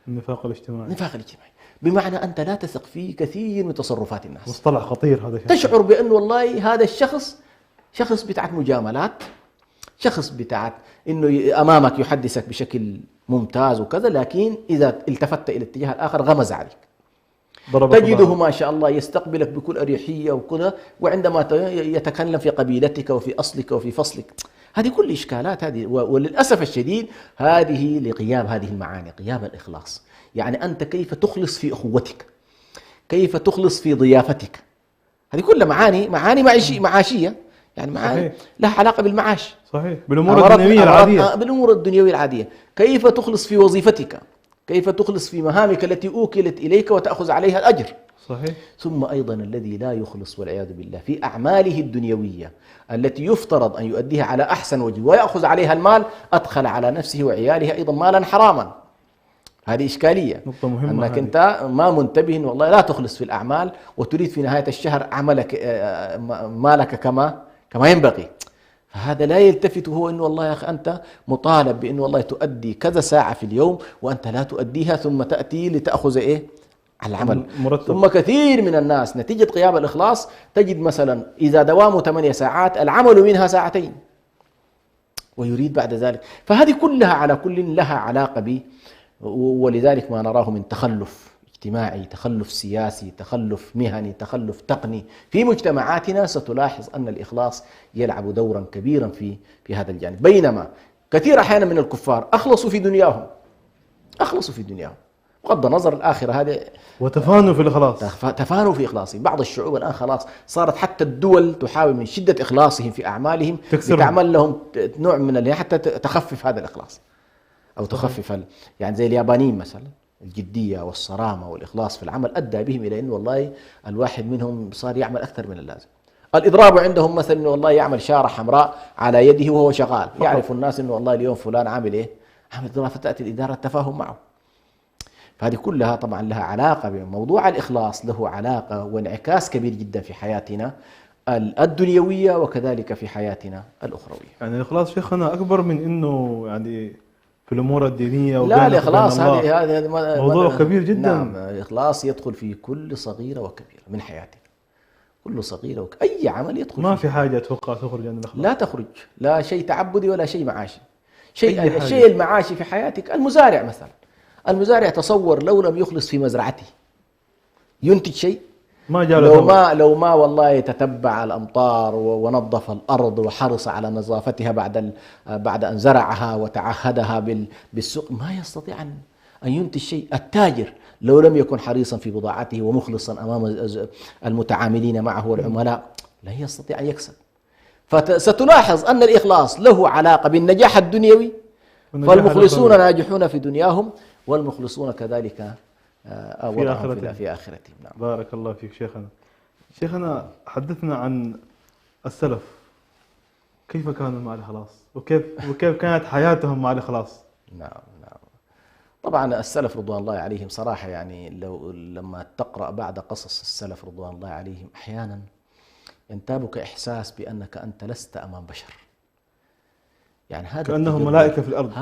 النفاق الاجتماعي بمعنى أنت لا تثق في كثير من تصرفات الناس. مصطلح خطير هذا. تشعر بأنه والله هذا الشخص شخص بتاعت مجاملات، شخص بتاعت إنه أمامك يحدثك بشكل ممتاز وكذا، لكن إذا التفت إلى الاتجاه الآخر غمز عليك. تجده ما شاء الله يستقبلك بكل أريحية وكذا، وعندما يتكلم في قبيلتك وفي أصلك وفي فصلك. هذه كل إشكالات هذه، وللأسف الشديد هذه لغياب هذه المعاني، غياب الإخلاص. يعني أنت كيف تخلص في أخوتك، كيف تخلص في ضيافتك، هذه كلها معاني معاشية، يعني معاني لها علاقة بالمعاش، صحيح، بالأمور الدنيوية العادية، بالأمور الدنيوية العادية. كيف تخلص في وظيفتك، كيف تخلص في مهامك التي أوكلت إليك وتأخذ عليها الأجر. صحيح. ثم أيضا الذي لا يخلص والعياذ بالله في أعماله الدنيوية التي يفترض أن يؤديها على أحسن وجه ويأخذ عليها المال، أدخل على نفسه وعياله أيضا مالا حراما. هذه إشكالية، نقطة مهمة. أنك أنت ما منتبه والله لا تخلص في الأعمال، وتريد في نهاية الشهر عملك مالك كما ينبغي. فهذا لا يلتفت هو انه والله يا اخي انت مطالب بانه والله تؤدي كذا ساعه في اليوم وانت لا تؤديها ثم تاتي لتاخذ ايه؟ على العمل. مرتب. ثم كثير من الناس نتيجه غياب الاخلاص تجد مثلا اذا دوامه 8 ساعات العمل منها ساعتين ويريد بعد ذلك. فهذه كلها على كل لها علاقه ب، ولذلك ما نراه من تخلف اجتماعي، تخلف سياسي، تخلف مهني، تخلف تقني في مجتمعاتنا، ستلاحظ أن الإخلاص يلعب دورا كبيرا في هذا الجانب. بينما كثير أحيانا من الكفار أخلصوا في دنياهم، بغض النظر الآخرة هذه، وتفانوا في الإخلاص، تفانوا في إخلاصهم. بعض الشعوب الآن خلاص صارت حتى الدول تحاول من شدة إخلاصهم في أعمالهم تعمل لهم نوع من حتى تخفف هذا الإخلاص أو تخفف يعني زي اليابانيين مثلا، الجدية والصرامة والإخلاص في العمل أدى بهم إلى أنه والله الواحد منهم صار يعمل أكثر من اللازم. الإضراب عندهم مثلا أنه والله يعمل شارة حمراء على يده وهو شغال، يعرف الناس أنه والله اليوم فلان عامل إيه؟ عامل إضراب، فتأتي الإدارة التفاهم معه. فهذه كلها طبعا لها علاقة بموضوع الإخلاص، له علاقة وانعكاس كبير جدا في حياتنا الدنيوية وكذلك في حياتنا الأخروية. يعني الإخلاص شيخنا أكبر من أنه يعني في الأمور الدينية. لا، الإخلاص هذا موضوع كبير جدا. نعم، الإخلاص يدخل في كل صغيرة وكبيرة من حياتنا، كل صغيرة أي عمل يدخل ما فيه. في حاجة أتوقع تخرج عن الإخلاص. لا تخرج، لا شيء تعبدي ولا شيء معاشي. الشيء المعاشي في حياتك، المزارع مثلا، المزارع تصور لو لم يخلص في مزرعته ينتج شيء؟ ما لو ما والله يتتبع الأمطار ونظف الأرض وحرص على نظافتها بعد أن زرعها وتعهدها بالسوق، ما يستطيع أن ينتج شيء. التاجر لو لم يكن حريصا في بضاعته ومخلصا أمام المتعاملين معه والعملاء لا يستطيع أن يكسب. فستلاحظ أن الإخلاص له علاقة بالنجاح الدنيوي، فالمخلصون ناجحون في دنياهم والمخلصون كذلك في آخرتهم. نعم. بارك الله فيك شيخنا حدثنا عن السلف، كيف كانوا مع الإخلاص وكيف كانت حياتهم مع الإخلاص؟ نعم. طبعا السلف رضوان الله عليهم صراحة يعني لما تقرأ بعد قصص السلف رضوان الله عليهم أحيانا ينتابك إحساس بأنك أنت لست أمام بشر، يعني هذا كأنهم ملائكة في الأرض.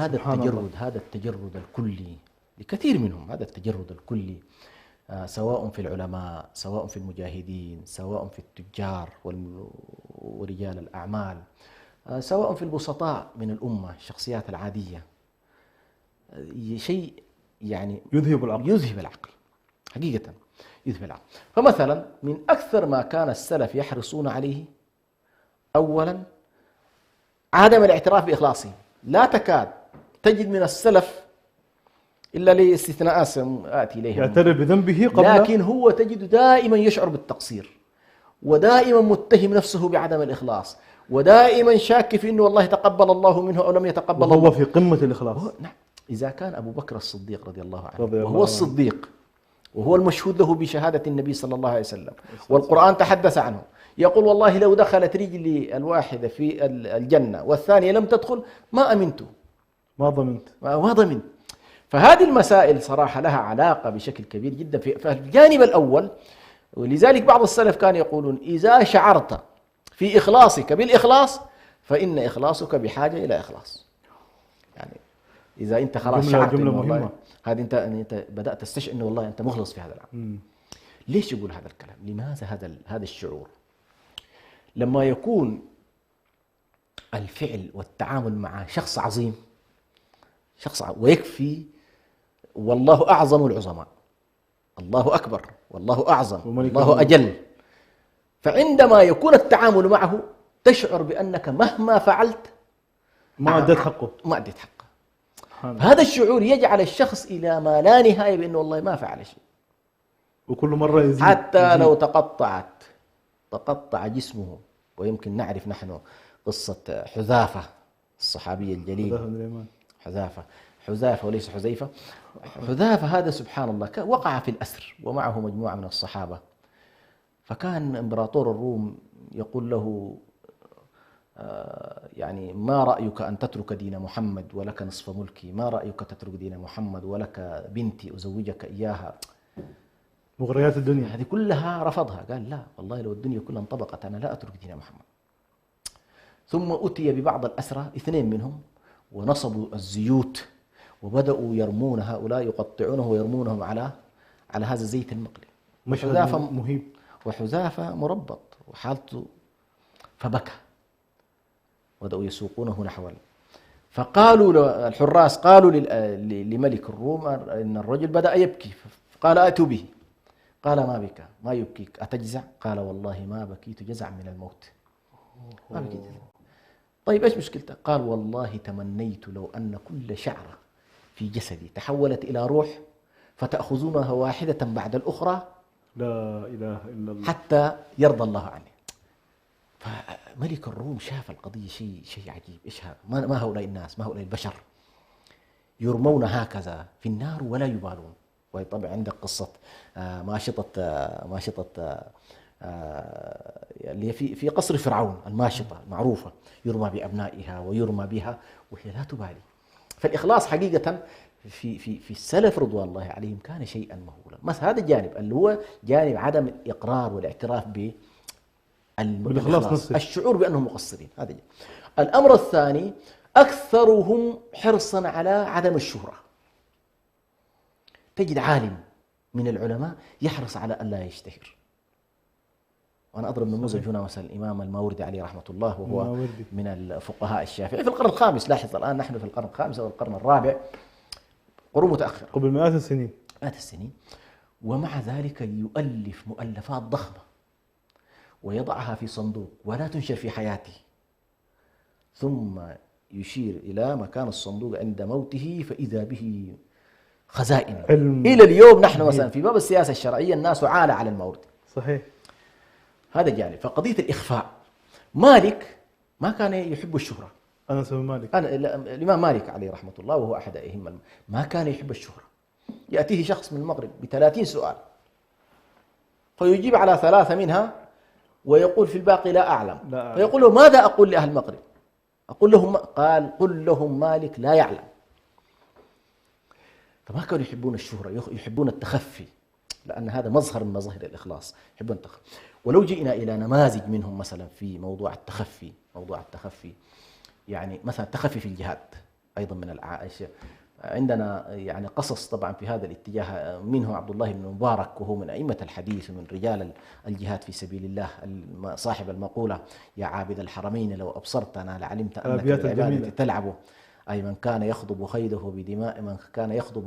هذا التجرد الكلي لكثير منهم، هذا التجرد الكلي سواء في العلماء، سواء في المجاهدين، سواء في التجار ورجال الأعمال، سواء في البسطاء من الأمة، الشخصيات العادية، شيء يعني يذهب العقل حقيقة، يذهب العقل. فمثلا من أكثر ما كان السلف يحرصون عليه أولا عدم الاعتراف بإخلاصهم. لا تكاد تجد من السلف إلا لاستثناءات سآتي إليها يعترف بذنبه قبل، لكن هو تجد دائما يشعر بالتقصير، ودائما متهم نفسه بعدم الإخلاص، ودائما شاك في أنه والله تقبل الله منه أو لم يتقبل الله. وهو في قمة الإخلاص. نعم. إذا كان أبو بكر الصديق رضي الله عنه وهو الصديق وهو المشهود له بشهادة النبي صلى الله عليه وسلم والقرآن تحدث عنه، يقول والله لو دخلت رجلي الواحدة في الجنة والثانية لم تدخل ما أمنت، ما ضمنت. فهذه المسائل صراحة لها علاقة بشكل كبير جدا في الجانب الأول. ولذلك بعض السلف كانوا يقولون إذا شعرت في إخلاصك بالإخلاص فإن إخلاصك بحاجة إلى إخلاص. يعني إذا أنت خلاص شعرت إنه والله هذه أنت بدأت تستشعر إنه والله أنت مخلص في هذا العمل. ليش يقول هذا الكلام؟ لماذا هذا الشعور؟ لما يكون الفعل والتعامل مع شخص عظيم ويكفي والله أعظم العظماء، الله أكبر والله أعظم والله أجل، فعندما يكون التعامل معه تشعر بأنك مهما فعلت ما أديت حقه. هذا الشعور يجعل الشخص إلى ما لا نهاية بأنه والله ما فعل شيء، وكل مرة يزيد حتى لو تقطع جسمه. ويمكن نعرف نحن قصة حذافة الصحابي الجليل، حذافة وليس حذيفة. حذافة هذا سبحان الله وقع في الأسر ومعه مجموعة من الصحابة، فكان إمبراطور الروم يقول له يعني ما رأيك أن تترك دين محمد ولك نصف ملكي، ما رأيك تترك دين محمد ولك بنتي أزوجك إياها، مغريات الدنيا هذه كلها رفضها. قال لا والله لو الدنيا كلها انطبقت أنا لا أترك دين محمد. ثم أتي ببعض الأسرى 2 منهم ونصبوا الزيوت وبدأوا يرمون هؤلاء، يقطعونه ويرمونهم على هذا الزيت المقلي. مشهد مهيب. وحذافة مربط وحالته، فبكى، بدأوا يسوقونه نحو. فقالوا الحراس قالوا لملك الروم إن الرجل بدأ يبكي، قال أتوا به. قال ما بك، ما يبكيك، أتجزع؟ قال والله ما بكيت جزع من الموت، ما بكيت. طيب إيش مشكلتك؟ قال والله تمنيت لو أن كل شعرة في جسدي تحولت إلى روح فتأخذونها واحدة بعد الأخرى لا إله إلا الله حتى يرضى الله عني. فملك الروم شاف القضية شيء عجيب. إيش هذا؟ ما هؤلاء الناس، ما هؤلاء البشر يرمون هكذا في النار ولا يبالون. وطبعا عندك قصة ماشطة اللي في قصر فرعون، الماشطة المعروفة، يرمى بأبنائها ويرمى بها وهي لا تبالي. فالإخلاص حقيقة في السلف رضوان الله عليهم كان شيئا مهولا. مثلا هذا الجانب اللي هو جانب عدم الإقرار والاعتراف بالإخلاص نفسه، الشعور بأنهم مقصرين. هذا جانب. الأمر الثاني أكثرهم حرصا على عدم الشهرة. تجد عالم من العلماء يحرص على أن لا يشتهر. وأنا أضرب نموذج هنا مثلا الإمام الماوردي عليه رحمة الله، وهو من الفقهاء الشافعي في القرن الخامس. لاحظ الآن نحن في القرن الخامس أو القرن الرابع، قرون متأخرة قبل مئات السنين. ومع ذلك يؤلف مؤلفات ضخمة ويضعها في صندوق ولا تنشر في حياته، ثم يشير إلى مكان الصندوق عند موته فإذا به خزائن. إلى اليوم نحن مثلا في باب السياسة الشرعية الناس عالة على الماوردي. صحيح. هذا جانب. فقضية الإخفاء، مالك ما كان يحب الشهرة. الإمام مالك عليه رحمة الله وهو أحد أئمة ما كان يحب الشهرة. يأتيه شخص من المغرب ب30 سؤال فيجيب على 3 منها ويقول في الباقي لا أعلم. فيقول له ماذا أقول لأهل المغرب؟ أقول لهم، قال قل لهم مالك لا يعلم. فما كانوا يحبون الشهرة، يحبون التخفي، لأن هذا مظهر من مظاهر الإخلاص، يحبون التخفي. ولو جئنا إلى نماذج منهم مثلا في موضوع التخفي، يعني مثلا التخفي في الجهاد أيضا من الأشياء. عندنا يعني قصص طبعا في هذا الاتجاه، منه عبد الله بن مبارك وهو من أئمة الحديث ومن رجال الجهاد في سبيل الله، صاحب المقولة يا عابد الحرمين لو أبصرتنا لعلمت أنك بالعبادة تلعب، أي من كان يخضب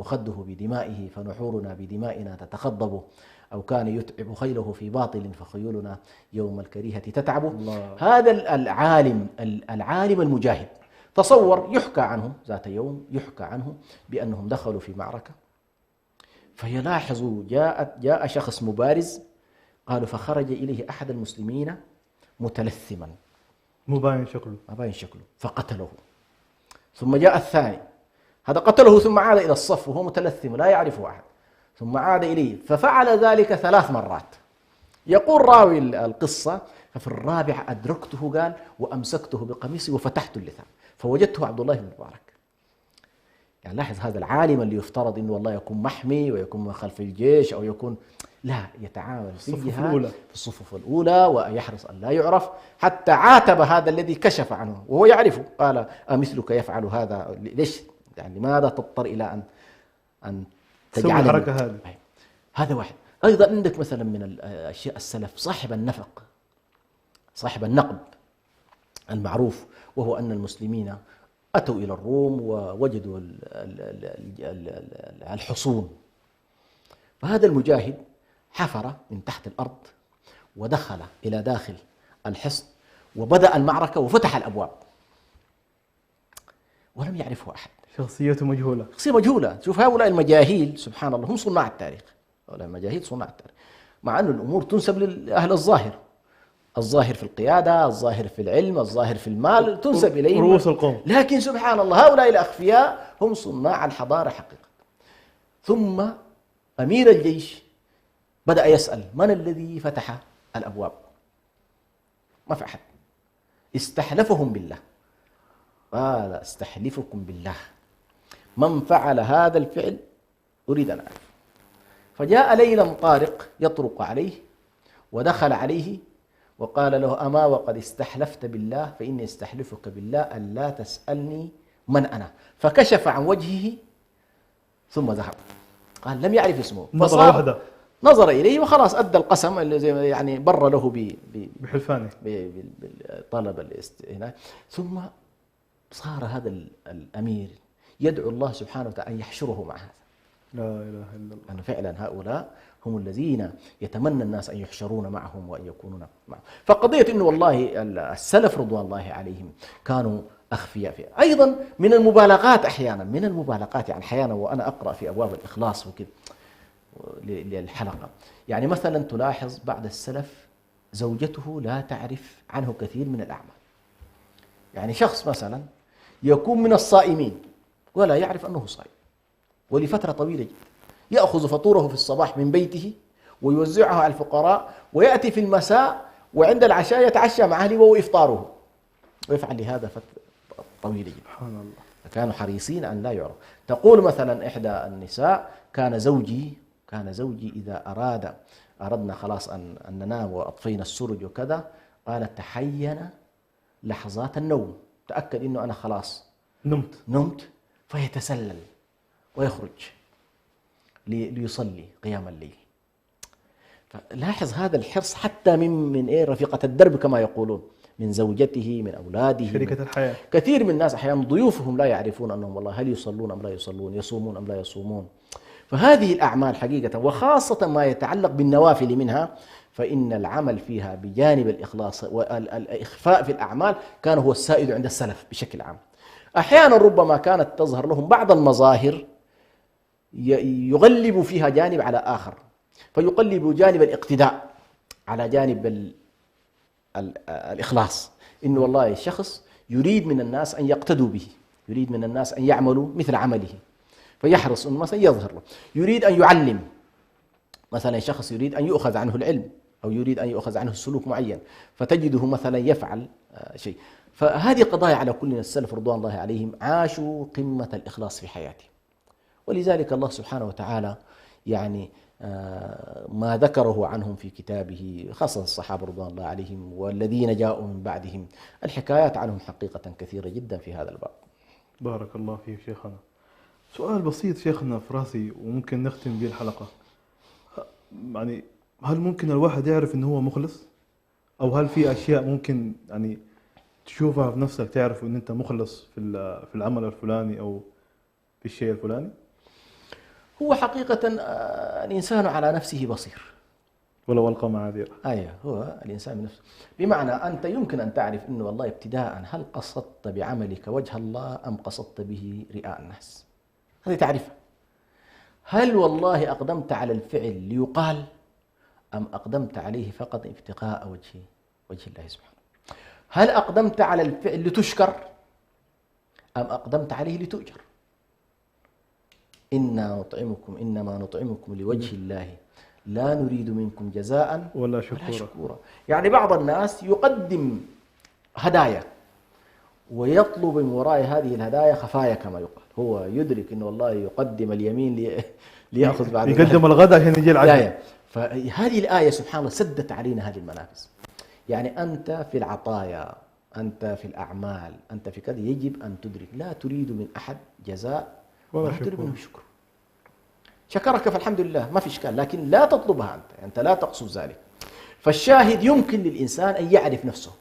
خده بدمائه فنحورنا بدمائنا تتخضب، أو كان يتعب خيله في باطل فخيولنا يوم الكريهة تتعب. هذا العالم المجاهد، تصور يحكى عنهم ذات يوم، يحكى عنه بأنهم دخلوا في معركة، فيلاحظوا جاء شخص مبارز، قالوا فخرج إليه أحد المسلمين متلثما ما باين شكله فقتله. ثم جاء الثاني، هذا قتله ثم عاد إلى الصف وهو متلثم لا يعرفه أحد، ثم عاد إليه ففعل ذلك 3 مرات. يقول راوي القصة ففي الرابع أدركته، قال وأمسكته بقميصي وفتحت اللثام فوجدته عبد الله بن مبارك. يعني لاحظ هذا العالم اللي يفترض أنه والله يكون محمي ويكون من خلف الجيش أو يكون لا، يتعامل في الصفوف الأولى ويحرص أن لا يعرف، حتى عاتب هذا الذي كشف عنه وهو يعرفه، قال أمثلك يفعل هذا؟ ليش يعني لماذا تضطر إلى أن تجعل الحركة هذه؟ هذا واحد. أيضا عندك مثلا من الأشياء السلف صاحب النفق، صاحب النقب المعروف، وهو أن المسلمين أتوا إلى الروم ووجدوا الحصون، فهذا المجاهد حفر من تحت الأرض ودخل إلى داخل الحصن وبدأ المعركة وفتح الأبواب ولم يعرفه أحد. شخصيته مجهولة. شوف هؤلاء المجاهيل سبحان الله هم صناع التاريخ. هؤلاء المجاهيل صناع التاريخ، مع أن الأمور تنسب لأهل الظاهر في القيادة، الظاهر في العلم، الظاهر في المال، تنسب إليهم رؤوس القوم. لكن سبحان الله هؤلاء الأخفياء هم صناع الحضارة حقيقة. ثم أمير الجيش بدأ يسأل من الذي فتح الأبواب؟ ما في أحد. استحلفهم بالله، قال استحلفكم بالله من فعل هذا الفعل أريد أن أعرف. فجاء ليلا طارق يطرق عليه ودخل عليه وقال له أما وقد استحلفت بالله فإني استحلفك بالله أن لا تسألني من أنا، فكشف عن وجهه ثم ذهب. قال لم يعرف اسمه، نظرة واحدة نظر إليه وخلاص أدى القسم اللي زي يعني بر له بحلفانه بطلب هناك. ثم صار هذا الأمير يدعو الله سبحانه وتعالى أن يحشره مع هذا. لا إله إلا الله. أن فعلا هؤلاء هم الذين يتمنى الناس أن يحشرون معهم وأن يكونون معهم. فقضية أنه والله السلف رضوان الله عليهم كانوا أخفياء فيها. أيضا من المبالغات أحيانا، من المبالغات يعني أحيانا وأنا أقرأ في أبواب الإخلاص وكذا للحلقة، يعني مثلا تلاحظ بعض السلف زوجته لا تعرف عنه كثير من الأعمال. يعني شخص مثلا يكون من الصائمين ولا يعرف أنه صائم ولفترة طويلة جدا، يأخذ فطوره في الصباح من بيته ويوزعها على الفقراء، ويأتي في المساء وعند العشاء يتعشى مع أهله وإفطاره، ويفعل لهذا فترة طويلة جدا. سبحان الله. فكانوا حريصين أن لا يعرف. تقول مثلا إحدى النساء كان زوجي إذا أردنا خلاص أن ننام وأطفينا السرج وكذا، قالت تحين لحظات النوم، تأكد إنه أنا خلاص نمت فيتسلل ويخرج ليصلي قيام الليل. فلاحظ هذا الحرص حتى من رفيقة الدرب كما يقولون، من زوجته، من أولاده، شريكة الحياة. كثير من الناس أحيانا ضيوفهم لا يعرفون أنهم والله هل يصلون أم لا يصلون، يصومون أم لا يصومون. فهذه الأعمال حقيقة وخاصة ما يتعلق بالنوافل منها، فإن العمل فيها بجانب الإخلاص والإخفاء في الأعمال كان هو السائد عند السلف بشكل عام. أحيانا ربما كانت تظهر لهم بعض المظاهر يغلب فيها جانب على آخر، فيقلب جانب الاقتداء على جانب الإخلاص، إنه والله الشخص يريد من الناس أن يقتدوا به، يريد من الناس أن يعملوا مثل عمله، فيحرص أنه مثلا يظهر له. يريد أن يعلم، مثلا شخص يريد أن يؤخذ عنه العلم أو يريد أن يؤخذ عنه السلوك معين، فتجده مثلا يفعل شيء. فهذه قضايا على كل السلف رضوان الله عليهم عاشوا قمة الإخلاص في حياتهم. ولذلك الله سبحانه وتعالى يعني ما ذكره عنهم في كتابه، خاصة الصحابة رضوان الله عليهم والذين جاءوا من بعدهم، الحكايات عنهم حقيقة كثيرة جدا في هذا الباب. بارك الله فيك شيخنا. سؤال بسيط شيخنا في راسي وممكن نختم به الحلقة، يعني هل ممكن الواحد يعرف إنه هو مخلص؟ أو هل في أشياء ممكن يعني تشوفها في نفسك تعرف إن أنت مخلص في العمل الفلاني أو في الشيء الفلاني؟ هو حقيقة الإنسان على نفسه بصير ولو ألقى معاذيره. هو الإنسان بنفسه، بمعنى أنت يمكن أن تعرف إنه والله ابتداء هل قصدت بعملك وجه الله أم قصدت به رئاء الناس، هذه تعرفها. هل والله أقدمت على الفعل ليقال أم أقدمت عليه فقط ابتغاء وجه الله سبحانه؟ هل أقدمت على الفعل لتشكر أم أقدمت عليه لتؤجر؟ إنما نطعمكم لوجه الله لا نريد منكم جزاء ولا شكورا. يعني بعض الناس يقدم هدايا ويطلب من وراء هذه الهدايا خفايا كما يقال، هو يدرك أنه والله يقدم اليمين ليأخذ بعد يقدم الغداء عشان يجي العشاء. فهذه الآية سبحان الله سدت علينا هذه المنافذ. يعني أنت في العطايا، أنت في الأعمال، أنت في كذا، يجب أن تدرك لا تريد من أحد جزاء ولا تريد منه شكر. شكرك فالحمد لله ما في إشكال، لكن لا تطلبها أنت لا تقصد ذلك. فالشاهد يمكن للإنسان أن يعرف نفسه،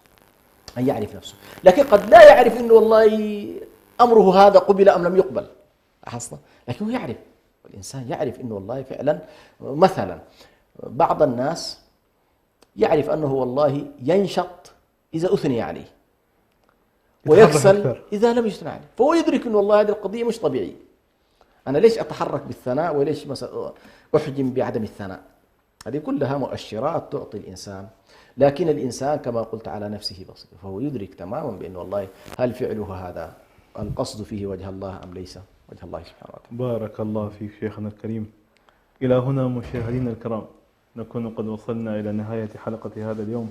لكن قد لا يعرف إنه والله أمره هذا قبل أم لم يقبل أحصل، لكن هو يعرف، الإنسان يعرف إنه والله فعلا. مثلا بعض الناس يعرف أنه والله ينشط إذا أثني عليه ويكسل إذا لم يثنى عليه، فهو يدرك أنه والله هذه القضية مش طبيعية. أنا ليش أتحرك بالثناء وليش مثلا أحجم بعدم الثناء؟ هذه كلها مؤشرات تعطي الإنسان، لكن الإنسان كما قلت على نفسه بصير، فهو يدرك تماما بأن والله هل فعله هذا القصد فيه وجه الله أم ليس وجه الله سبحانه وتعالى. بارك الله فيك شيخنا الكريم. إلى هنا مشاهدينا الكرام نكون قد وصلنا إلى نهاية حلقة هذا اليوم،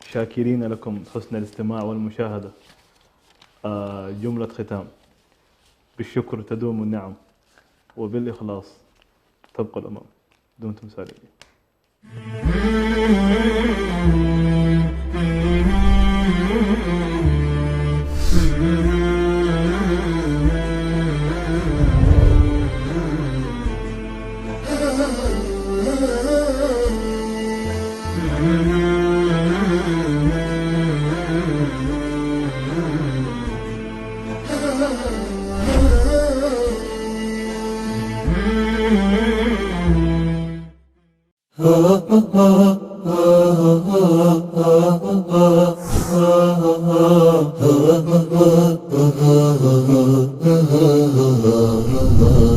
شاكرين لكم حسن الاستماع والمشاهدة. جملة ختام: بالشكر تدوم النعم وبالإخلاص تبقى الأمام. دمتم سالمين. Oh